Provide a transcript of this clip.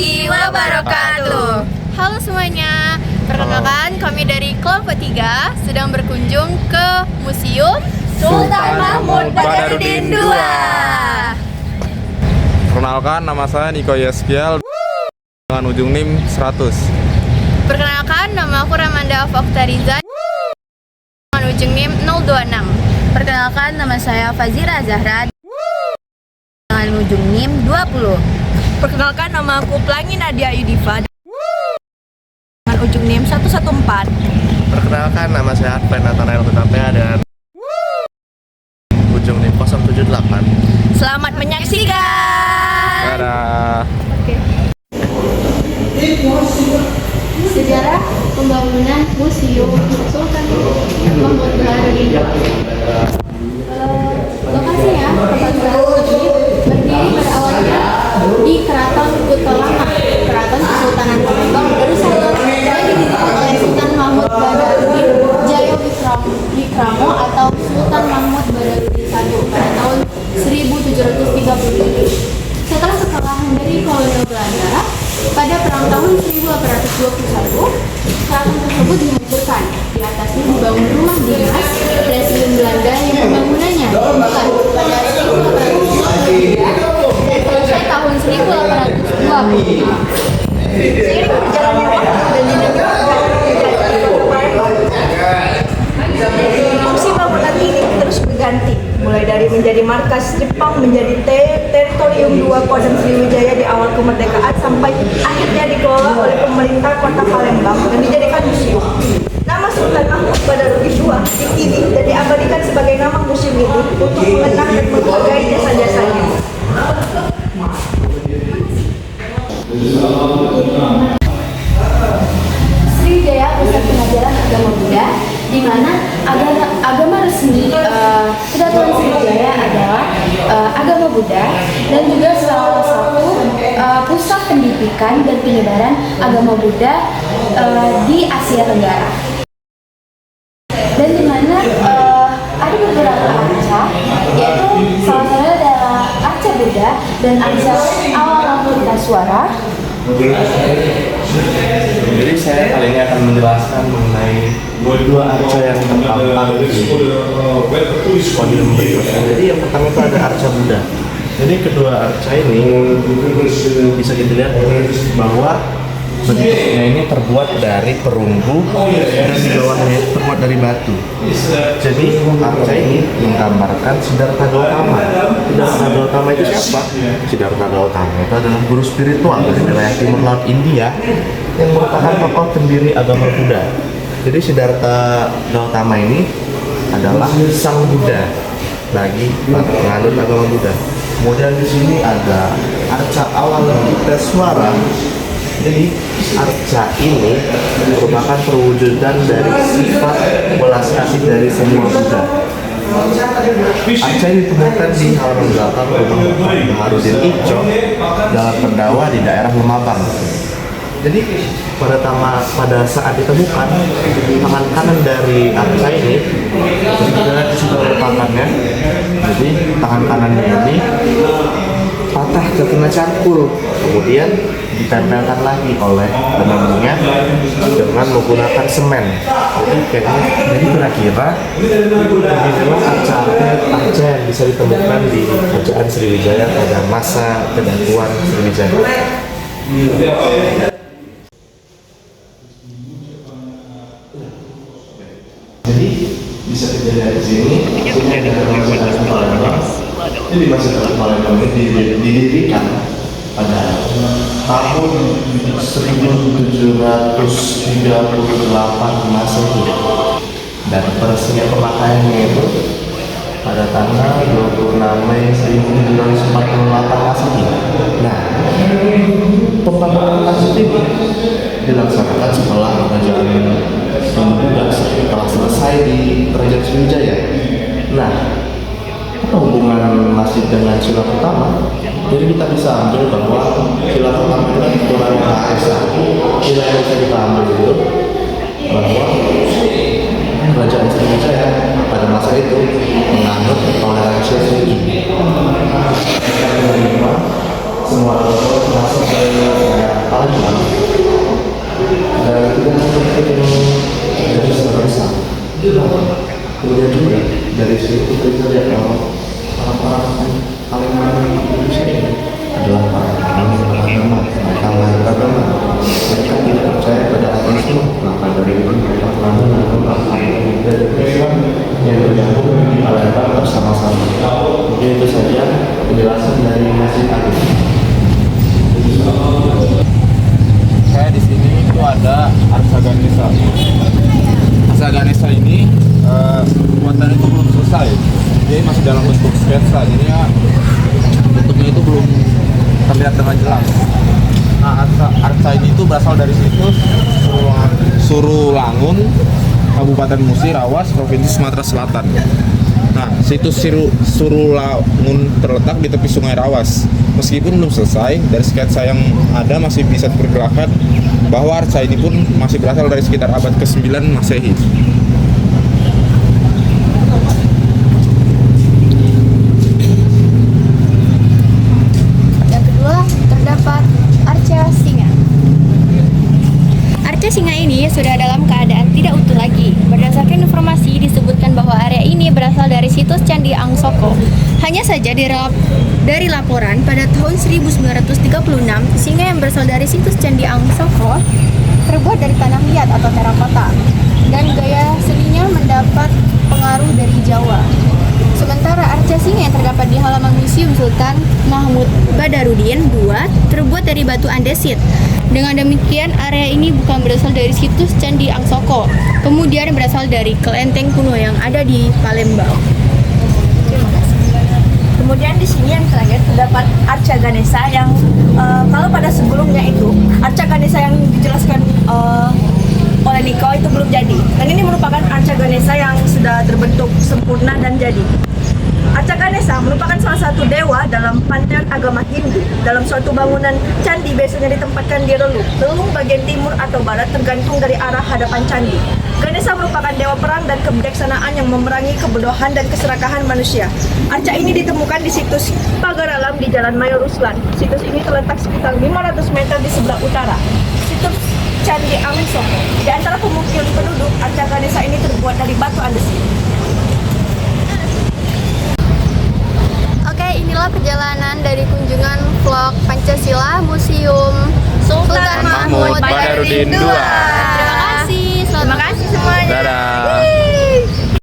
warahmatullahi wabarakatuh. Halo semuanya, perkenalkan kami dari kelompok 3 sedang berkunjung ke Museum Sultan Mahmud Badarudin II. Perkenalkan, nama saya Niko Yeskiel dengan ujung NIM 100. Perkenalkan, nama aku Ramanda Foktariza dengan ujung NIM 026. Perkenalkan, nama saya Fazira Zahra dengan ujung NIM 20. Perkenalkan, nama aku Pelangi Nadia Yudifa dengan ujung NIM 114. Perkenalkan, nama saya Adven Nathanael Hutapea dan ujung NIM 078. Selamat menyaksikan. Dadah. Sejarah pembangunan Museum Sultan Mahmud Badarudin II. Lokasinya, tempat ini berdiri pada awalnya di Keraton Kuto Lama, Keraton Kesultanan Palembang, Darussalam, yang didirikan oleh Sultan Mahmud Badarudin Jaya Wikramo atau Sultan Mahmud Badarudin I pada tahun 1737. Setelah kekalahan dari kolonial Belanda pada perang tahun 1821, keraton tersebut dihancurkan. Di atasnya dibangun rumah dinas Presiden Belanda yang pembangunannya dimulai pada 1823 dan selesai tahun 1825. Seiring berjalannya waktu dan dinamika fungsi bangunan ini terus berganti, mulai dari menjadi markas Jepang, menjadi teritorium 2 Kodam Sriwijaya di awal kemerdekaan, sampai akhirnya dikelola oleh pemerintah Kota Palembang dan dijadikan museum. Nama Sultan Mahmud Badarudin II dipilih dan diabadikan sebagai nama museum ini untuk mengenang dan menghargai jasa-jasanya. Sriwijaya Pusat Pengajaran Agama Buddha, di mana agama resmi Kedaton Sriwijaya adalah agama Buddha dan juga salah satu pusat pendidikan dan penyebaran agama Buddha di Asia Tenggara. Dan di mana ada beberapa arca, yaitu salah satunya adalah arca Buddha dan arca Avalokitesvara. Jadi saya kali ini akan menjelaskan mengenai dua arca yang terdampar di podium berikutnya. Jadi yang pertama itu ada arca Buddha. Jadi kedua arca ini bisa kita lihat bahwa bentuknya ini terbuat dari perunggu dan di bawahnya terbuat dari batu. Jadi arca ini menggambarkan Siddhartha Gautama. Siddhartha Gautama itu siapa? Siddhartha Gautama itu adalah guru spiritual dari wilayah timur laut India yang merupakan tokoh pendiri agama Buddha. Jadi Siddhartha Gautama ini adalah sang Buddha bagi para penganut agama Buddha. Kemudian di sini ada arca Avalokitesvara. Jadi arca ini merupakan perwujudan dari sifat belas kasih dari semua Buddha. Arca ini ditemukan di halaman belakang rumah Baharudin Ijo dalam pendawa di daerah Lemabang. Jadi pada saat ditemukan, tangan kanan dari arca ini, jadi kita lihat di situ peletakannya. Jadi tangan kanannya ini patah terkena cangkul, kemudian ditempelkan lagi oleh penentunya dengan menggunakan semen. Jadi kira-kira ini memang arca yang bisa ditemukan di kerajaan Sriwijaya pada masa kedaluan Sriwijaya. Jadi bisa kita lihat di sini, jadi Masjid Palembang ini didirikan pada tahun 1738 Masehi dan peresmian pemakaiannya itu pada tanggal 26 Mei 1748 Masehi. Nah, pembangunan masjid ini dilaksanakan setelah kerajaan Buddha setelah selesai di Kerajaan Sriwijaya. Nah, apa hubungan masjid dengan sila pertama? Jadi kita bisa ambil bahwa sila pertama itu kan keturunan Mahesa. Sila yang bisa kita ambil itu bahwa Kerajaan Sriwijaya pada masa itu menganut toleransi tinggi. Mereka menerima semua masuk ke Palembang. Dan kita memiliki dari Serasa. Kemudian juga dari situ kita lihat kalau orang-orang Palembang Indonesia ini adalah orang-orang agama. Mereka tidak percaya pada ateisme, maka dari itu mereka melakukan yang bergabung di Palembang bersama-sama. Mungkin itu saja penjelasan dari Masjid Agung. Saya di sini itu ada Arsa Ganesha. Arsa Ganesha ini buatannya itu belum selesai. Jadi masih dalam bentuk sketsa. Jadi ya bentuknya itu belum terlihat dengan jelas. Nah, arca ini itu berasal dari situs Surulangun, Kabupaten Musi Rawas, Provinsi Sumatera Selatan. Nah, situs Surulangun terletak di tepi Sungai Rawas. Meskipun belum selesai, dari sketsa yang ada masih bisa diperkirakan bahwa arca ini pun masih berasal dari sekitar abad ke-9 Masehi. Yang kedua, terdapat arca singa. Arca singa ini sudah dalam keadaan tidak utuh lagi. Berdasarkan informasi disebutkan bahwa area ini berasal dari situs Candi Angsoko. Hanya saja dari laporan pada tahun 1936, singa yang berasal dari situs Candi Angsoko terbuat dari tanah liat atau terakota, dan gaya seninya mendapat pengaruh dari Jawa. Sementara arca singa yang terdapat di halaman Museum Sultan Mahmud Badarudin II terbuat dari batu andesit. Dengan demikian, area ini bukan berasal dari situs Candi Angsoko, kemudian berasal dari kelenteng kuno yang ada di Palembang. Kemudian di sini yang terakhir terdapat Arca Ganesha yang kalau pada sebelumnya itu Arca Ganesha yang dijelaskan oleh Niko itu belum jadi. Dan ini merupakan Arca Ganesha yang sudah terbentuk sempurna dan jadi. Arca Ganesha merupakan salah satu dewa dalam pantheon agama Hindu. Dalam suatu bangunan candi biasanya ditempatkan di relung bagian timur atau barat tergantung dari arah hadapan candi. Ganesha merupakan dewa perang dan kebijaksanaan yang memerangi kebodohan dan keserakahan manusia. Arca ini ditemukan di situs Pagar Alam di Jalan Mayor Ruslan. Situs ini terletak sekitar 500 meter di sebelah utara situs Candi Angsoko. Di antara pemukiman penduduk, Arca Ganesha ini terbuat dari batu andesit. Oke, inilah perjalanan dari kunjungan vlog Pancasila Museum Sultan Mahmud Badarudin II.